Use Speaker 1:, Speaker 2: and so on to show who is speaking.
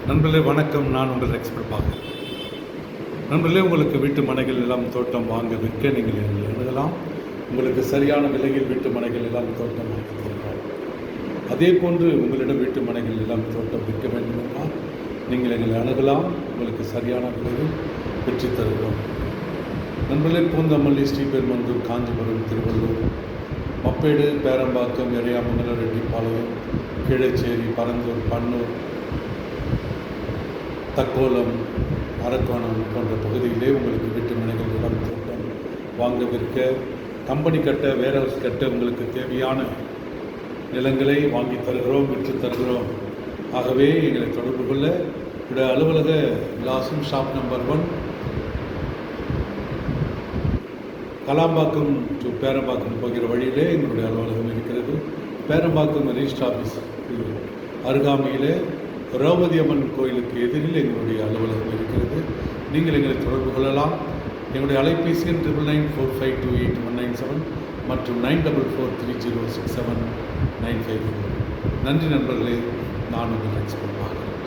Speaker 1: நண்பர்களே வணக்கம். நான் உங்கள் எக்ஸ்பர்ட் பார்க்குறேன். நண்பர்களே, உங்களுக்கு வீட்டு மனைகள் எல்லாம் தோட்டம் வாங்க விற்க நீங்கள் எழுதலாம். உங்களுக்கு சரியான விலையில் வீட்டு மனைகள் எல்லாம் தோட்டம் வாங்கி தருகிறோம். அதே போன்று உங்களிடம் வீட்டு மனைகள் எல்லாம் தோட்டம் விற்க வேண்டும் என்றால் நீங்கள் எங்களை அணுகலாம். உங்களுக்கு சரியான விலையில் பெற்றுத் தருகிறோம். நண்பர்களே, பூந்தமல்லி, ஸ்ரீபெரும்புதூர், காஞ்சிபுரம், திருவள்ளூர், மப்பேடு, பேரம்பாக்கம், எறையாமங்கலம், ரெட்டிப்பாளையம், கீழச்சேரி, பரந்தூர், பன்னூர், தக்கோலம், அரக்கோணம் போன்ற பகுதியிலே உங்களுக்கு வீட்டு மனைகள் இடம் தோட்டம் வாங்க விற்க, கம்பெனி கட்ட, வேர்ஹவுஸ் கட்ட உங்களுக்கு தேவையான நிலங்களை வாங்கி தருகிறோம், விற்று தருகிறோம். ஆகவே எங்களை தொடர்பு கொள்ள என்னுடைய அலுவலக விலாசம் shop number 1, Kalambakkam to Perambakkam போகிற வழியிலே எங்களுடைய அலுவலகம் இருக்கிறது. பேரம்பாக்கம் ரிஜிஸ்டர் ஆஃபீஸ் அருகாமையிலே திரௌபதி அம்மன் கோயிலுக்கு எதிரில் எங்களுடைய அலுவலகம் இருக்கிறது. நீங்கள் எங்களை தொடர்பு கொள்ளலாம். எங்களுடைய அலைபேசி எண் 9945281197 மற்றும் 9443067954. நன்றி நண்பர்களே. நான் உங்கள் எக்ஸ்பர்ட் பார்க்கிறேன்.